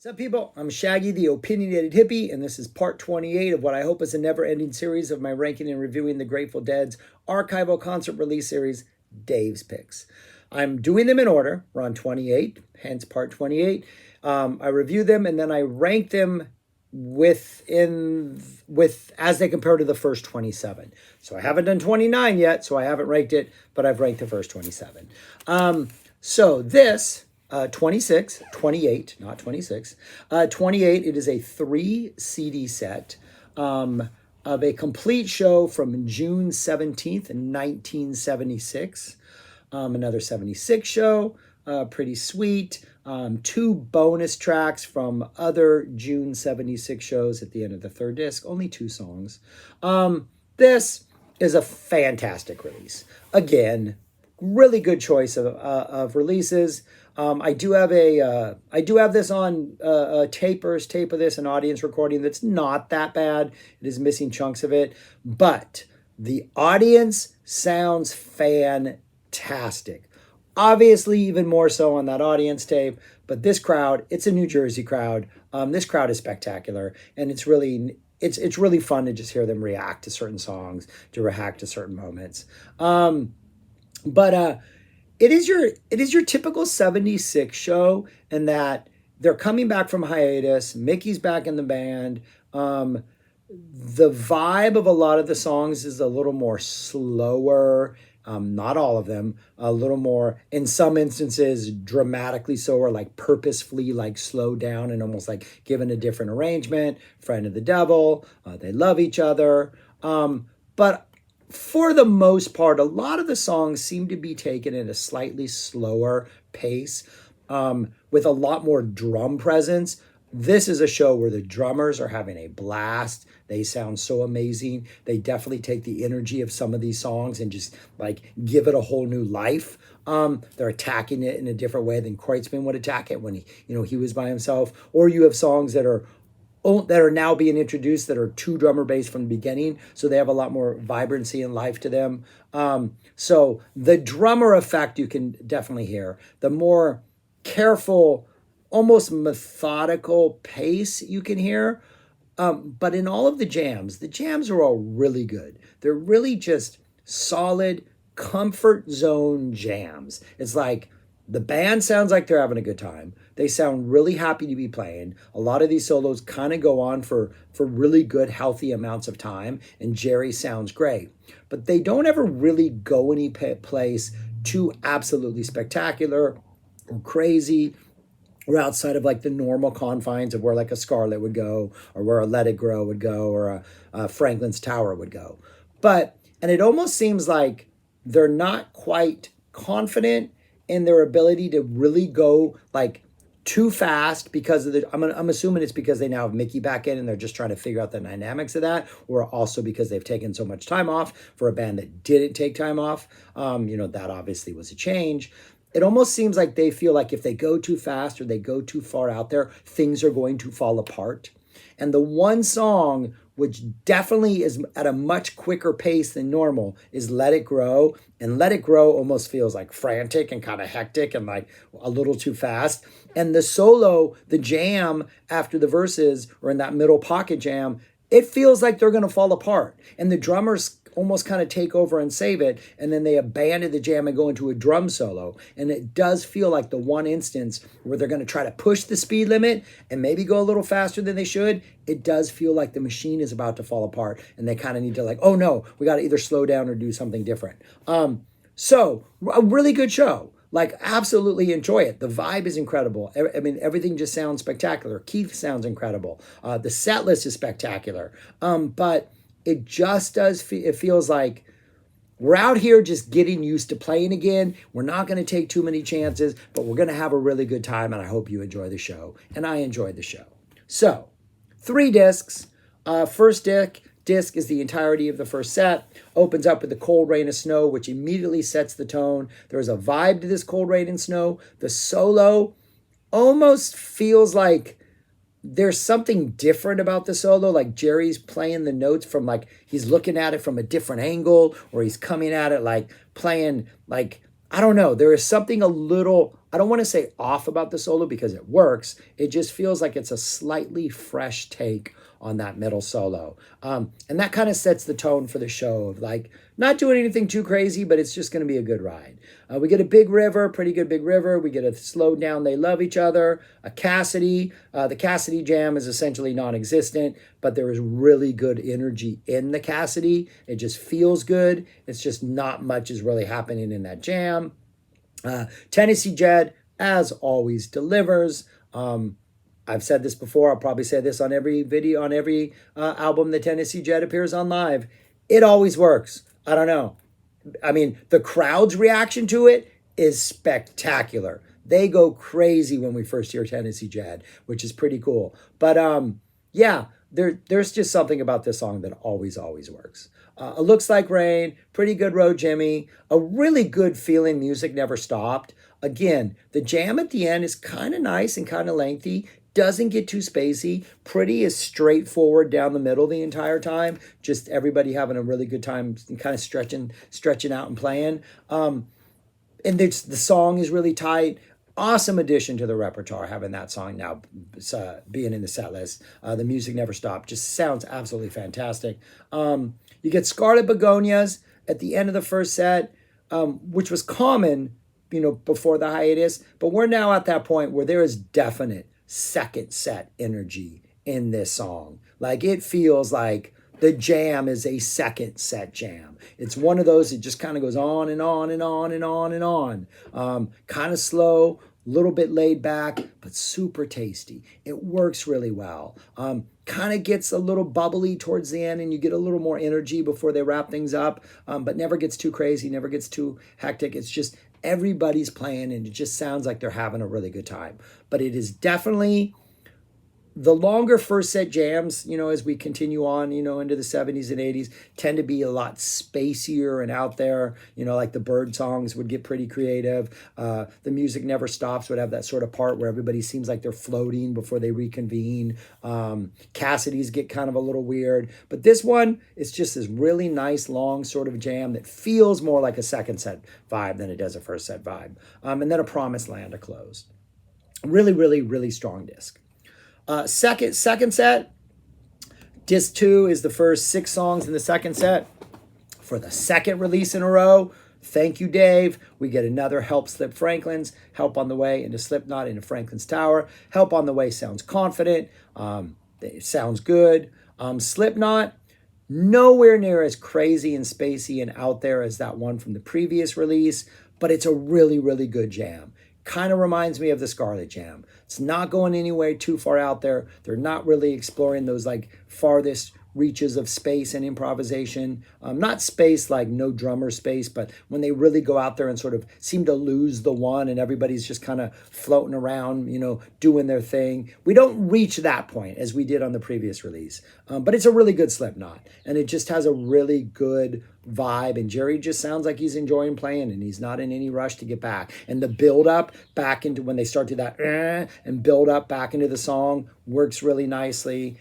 What's up, people? I'm Shaggy, the opinionated hippie, and this is part 28 of what I hope is a never-ending series of my ranking and reviewing the Grateful Dead's archival concert release series, Dave's Picks. I'm doing them in order. We're on 28, hence part 28. I review them and then I rank them with as they compare to the first 27. So I haven't done 29 yet, so I haven't ranked it, but I've ranked the first 27. So this 26, 28, not 26. 28, it is a 3 CD set of a complete show from June 17th, 1976. Another 76 show, pretty sweet. 2 bonus tracks from other June 76 shows at the end of the third disc, only 2 songs. This is a fantastic release. Again, really good choice of releases. I do have this on tape of this, an audience recording that's not that bad. It is missing chunks of it, but the audience sounds fantastic. Obviously, even more so on that audience tape, but this crowd, it's a New Jersey crowd. This crowd is spectacular, and it's really fun to just hear them react to certain songs, to react to certain moments. But it is your typical 76 show in that they're coming back from hiatus. Mickey's back in the band. The vibe of a lot of the songs is a little more slower. Not all of them, a little more, in some instances, dramatically so, or like purposefully like slowed down and almost like given a different arrangement. Friend of the Devil, They Love Each Other. But for the most part, a lot of the songs seem to be taken at a slightly slower pace, with a lot more drum presence. This is a show where the drummers are having a blast. They sound so amazing. They definitely take the energy of some of these songs and just like give it a whole new life. They're attacking it in a different way than Kreutzmann would attack it when he was by himself. Or you have songs that are now being introduced that are 2 drummer based from the beginning, so they have a lot more vibrancy and life to them. So the drummer effect you can definitely hear. The more careful, almost methodical pace you can hear. But in all of the jams are all really good. They're really just solid comfort zone jams. It's like the band sounds like they're having a good time. They sound really happy to be playing. A lot of these solos kind of go on for really good, healthy amounts of time, and Jerry sounds great. But they don't ever really go any place too absolutely spectacular or crazy, or outside of like the normal confines of where like a Scarlet would go, or where a Let It Grow would go, or a Franklin's Tower would go. And it almost seems like they're not quite confident in their ability to really go like too fast because of I'm assuming it's because they now have Mickey back in and they're just trying to figure out the dynamics of that, or also because they've taken so much time off for a band that didn't take time off. That obviously was a change. It almost seems like they feel like if they go too fast or they go too far out there, things are going to fall apart. And the one song which definitely is at a much quicker pace than normal is Let It Grow. And Let It Grow almost feels like frantic and kind of hectic and like a little too fast. And the solo, the jam after the verses, or in that middle pocket jam, it feels like they're going to fall apart. And the drummers almost kind of take over and save it, and then they abandon the jam and go into a drum solo. And it does feel like the one instance where they're going to try to push the speed limit and maybe go a little faster than they should. It does feel like the machine is about to fall apart, and they kind of need to like, oh no, we got to either slow down or do something different. So a really good show. Like, absolutely enjoy it. The vibe is incredible. I mean, everything just sounds spectacular. Keith sounds incredible. The set list is spectacular. But it just does, it feels like we're out here just getting used to playing again. We're not going to take too many chances, but we're going to have a really good time, and I hope you enjoy the show. And I enjoyed the show. So, 3 discs. First disc is the entirety of the first set. Opens up with the Cold Rain of Snow, which immediately sets the tone. There's a vibe to this Cold Rain and Snow. The solo almost feels like there's something different about the solo, like Jerry's playing the notes from like, he's looking at it from a different angle, or he's coming at it like playing like, I don't know. There is something a little I don't want to say off about the solo because it works. It just feels like it's a slightly fresh take on that middle solo. And that kind of sets the tone for the show of like not doing anything too crazy, but it's just going to be a good ride. We get a big river, pretty good big river. We get a slow down, they love each other, a Cassidy. The Cassidy jam is essentially non-existent, but there is really good energy in the Cassidy. It just feels good. It's just not much is really happening in that jam. Tennessee Jed, as always, delivers. I've said this before. I'll probably say this on every video, on every album that Tennessee Jed appears on live. It always works. I don't know. I mean, the crowd's reaction to it is spectacular. They go crazy when we first hear Tennessee Jed, which is pretty cool. But yeah, there's just something about this song that always works. It Looks Like Rain, pretty good road Jimmy, a really good feeling Music Never Stopped. Again, the jam at the end is kind of nice and kind of lengthy, doesn't get too spacey, pretty is straightforward down the middle the entire time, just everybody having a really good time and kind of stretching out and playing. And the song is really tight. Awesome addition to the repertoire, having that song now being in the set list. The Music Never Stopped just sounds absolutely fantastic. You get Scarlet Begonias at the end of the first set, which was common, before the hiatus. But we're now at that point where there is definite second set energy in this song. Like it feels like the jam is a second set jam. It's one of those that just kind of goes on and on and on and on and on. Kind of slow, a little bit laid back, but super tasty. It works really well. Kind of gets a little bubbly towards the end and you get a little more energy before they wrap things up, but never gets too crazy, never gets too hectic. It's just everybody's playing and it just sounds like they're having a really good time. But it is definitely the longer first set jams, as we continue on, into the 70s and 80s, tend to be a lot spacier and out there. Like the Bird songs would get pretty creative. The Music Never Stops would have that sort of part where everybody seems like they're floating before they reconvene. Cassidy's get kind of a little weird. But this one is just this really nice, long sort of jam that feels more like a second set vibe than it does a first set vibe. And then a Promised Land to close. Really, really, really strong disc. Second set, disc 2 is the first 6 songs in the second set. For the second release in a row, thank you, Dave. We get another Help Slip Franklin's, Help on the Way into Slipknot into Franklin's Tower. Help on the Way sounds confident. It sounds good. Slipknot, nowhere near as crazy and spacey and out there as that one from the previous release, but it's a really, really good jam. Kind of reminds me of the Scarlet Jam. It's not going anywhere too far out there. They're not really exploring those like farthest reaches of space and improvisation. Not space like no drummer space, but when they really go out there and sort of seem to lose the one and everybody's just kind of floating around, doing their thing. We don't reach that point as we did on the previous release. But it's a really good Slipknot and it just has a really good vibe, and Jerry just sounds like he's enjoying playing and he's not in any rush to get back. And the build up back into when they start to that and build up back into the song works really nicely.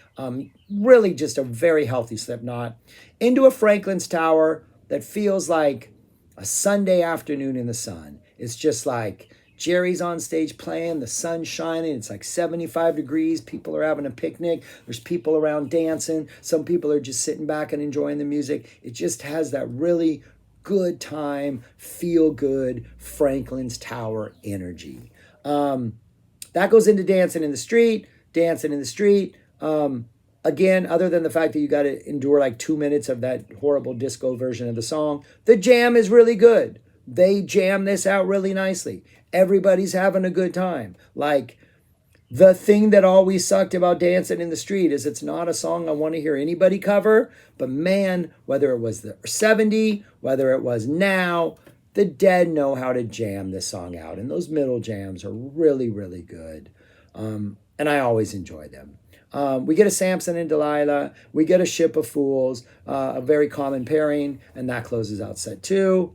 Really just a very healthy Slipknot. Into a Franklin's Tower that feels like a Sunday afternoon in the sun. It's just like Jerry's on stage playing, the sun's shining, it's like 75 degrees, people are having a picnic, there's people around dancing, some people are just sitting back and enjoying the music. It just has that really good time, feel good Franklin's Tower energy. That goes into Dancing in the Street. Again, other than the fact that you got to endure like 2 minutes of that horrible disco version of the song, the jam is really good. They jam this out really nicely. Everybody's having a good time. Like, the thing that always sucked about Dancing in the Street is it's not a song I want to hear anybody cover. But man, whether it was the 70, whether it was now, the Dead know how to jam this song out. And those middle jams are really, really good. And I always enjoy them. We get a Samson and Delilah. We get a Ship of Fools, a very common pairing. And that closes out set 2.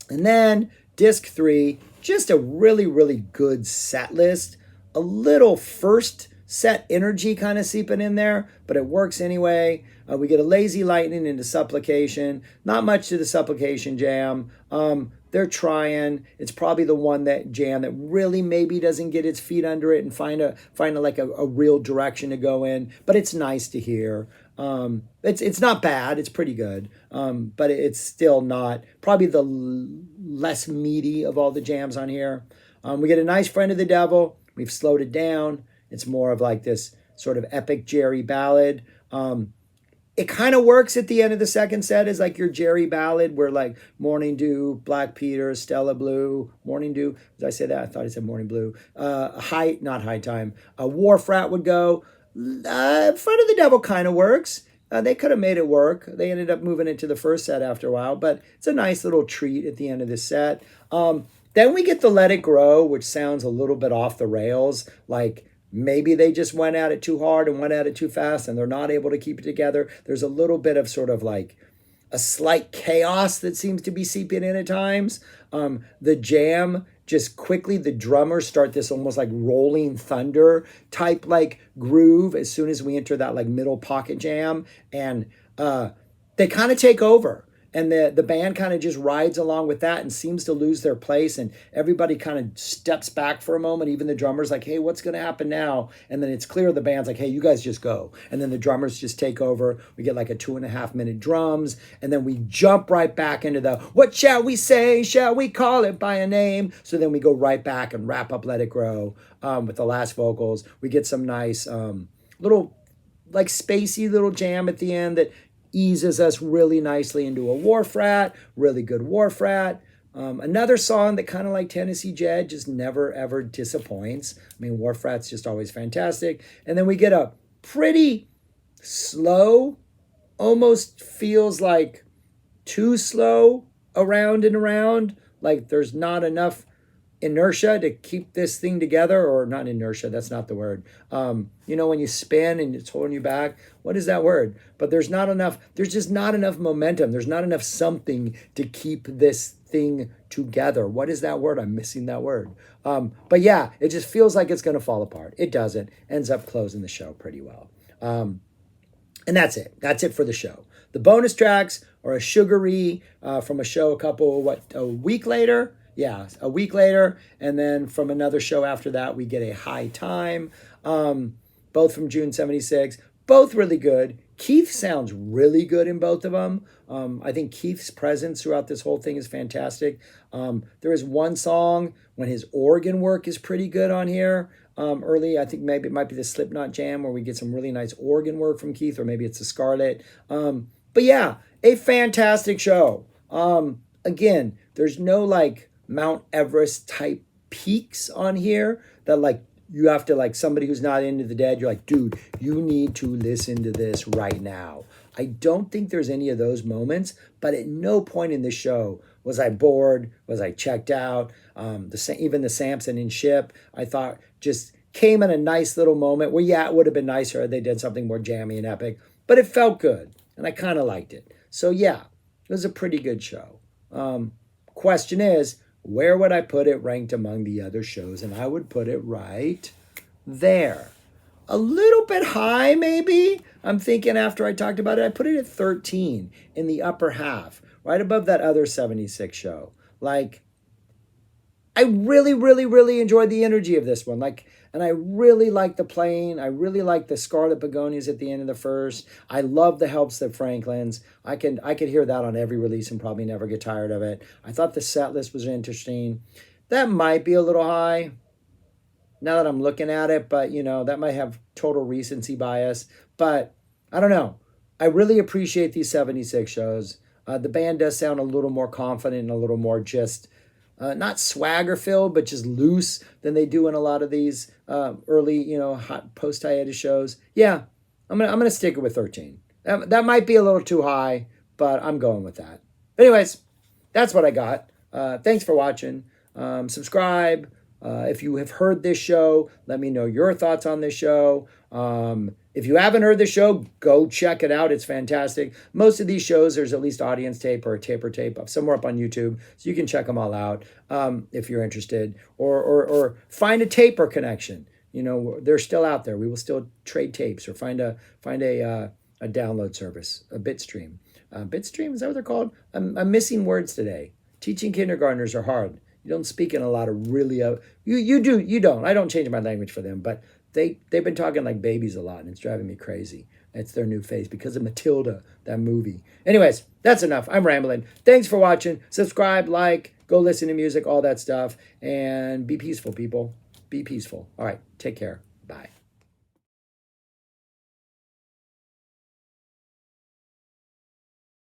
And then disc 3, just a really, really good set list. A little first set energy kind of seeping in there, but it works anyway. We get a Lazy Lightning into Supplication. Not much to the Supplication jam. they're trying. It's probably the one that jam that really maybe doesn't get its feet under it and find like a real direction to go in. But it's nice to hear. It's not bad. It's pretty good. But it's still not probably the less meaty of all the jams on here. We get a nice Friend of the Devil. We've slowed it down. It's more of like this sort of epic Jerry ballad. It kind of works at the end of the second set as like your Jerry ballad where like Morning Dew, Black Peter, Stella Blue, Morning Dew. Did I say that? I thought I said Morning Blue. Not High Time. Wharf Rat would go. Front of the Devil kind of works. They could have made it work. They ended up moving it to the first set after a while, but it's a nice little treat at the end of the set. Then we get the Let It Grow, which sounds a little bit off the rails, like maybe they just went at it too hard and went at it too fast and they're not able to keep it together. There's a little bit of sort of like a slight chaos that seems to be seeping in at times. The jam, just quickly, the drummers start this almost like rolling thunder type like groove as soon as we enter that like middle pocket jam. And they kind of take over. And the band kind of just rides along with that and seems to lose their place. And everybody kind of steps back for a moment. Even the drummer's like, hey, what's going to happen now? And then it's clear the band's like, hey, you guys just go. And then the drummers just take over. We get like a 2.5-minute drums. And then we jump right back into the, what shall we say? Shall we call it by a name? So then we go right back and wrap up Let It Grow with the last vocals. We get some nice little like spacey little jam at the end that eases us really nicely into a Wharf Rat, really good Wharf Rat. Another song that kind of like Tennessee Jed just never ever disappoints. I mean, Wharf Rat's just always fantastic. And then we get a pretty slow, almost feels like too slow around and around. Like there's not enough inertia to keep this thing together, or not inertia, that's not the word. When you spin and it's holding you back, what is that word? But there's just not enough momentum. There's not enough something to keep this thing together. What is that word? I'm missing that word. But yeah, it just feels like it's going to fall apart. It doesn't. Ends up closing the show pretty well. And that's it. That's it for the show. The bonus tracks are a sugary from a show a week later. Yeah, a week later, and then from another show after that, we get a High Time, both from June 76, both really good. Keith sounds really good in both of them. I think Keith's presence throughout this whole thing is fantastic. There is one song when his organ work is pretty good on here. Early, I think maybe it might be the Slipknot jam where we get some really nice organ work from Keith, or maybe it's the Scarlet. But yeah, a fantastic show. Again, there's no like Mount Everest type peaks on here that like you have to like somebody who's not into the Dead, you're like, dude, you need to listen to this right now. I don't think there's any of those moments, but at no point in the show was I bored, was I checked out. Even the Samson and Ship, I thought just came in a nice little moment where, yeah, it would have been nicer if they did something more jammy and epic, but it felt good and I kind of liked it. So yeah, it was a pretty good show. Question is, where would I put it ranked among the other shows? And I would put it right there. A little bit high, maybe. I'm thinking after I talked about it, I put it at 13 in the upper half, right above that other 76 show. Like, I really, really, really enjoyed the energy of this one. And I really like the playing. I really like the Scarlet Begonias at the end of the first. I love the Helps the Franklins. I could hear that on every release and probably never get tired of it. I thought the set list was interesting. That might be a little high now that I'm looking at it, but that might have total recency bias. But I don't know. I really appreciate these 76 shows. The band does sound a little more confident and a little more just not swagger filled, but just loose than they do in a lot of these early, hot post hiatus shows. Yeah, I'm gonna stick it with 13. That might be a little too high, but I'm going with that. Anyways, that's what I got. Thanks for watching. Subscribe. If you have heard this show, let me know your thoughts on this show. If you haven't heard the show, go check it out. It's fantastic. Most of these shows, there's at least audience tape or a tape up somewhere up on YouTube, so you can check them all out if you're interested, or find a taper connection. They're still out there. We will still trade tapes, or find a download service, a Bitstream. Bitstream, is that what they're called? I'm missing words today. Teaching kindergartners are hard. You don't speak in a lot of really you don't. I don't change my language for them, but they've been talking like babies a lot, and it's driving me crazy. It's their new phase because of Matilda, that movie. Anyways, that's enough. I'm rambling. Thanks for watching. Subscribe, like, go listen to music, all that stuff, and be peaceful, people. Be peaceful. All right, take care. Bye.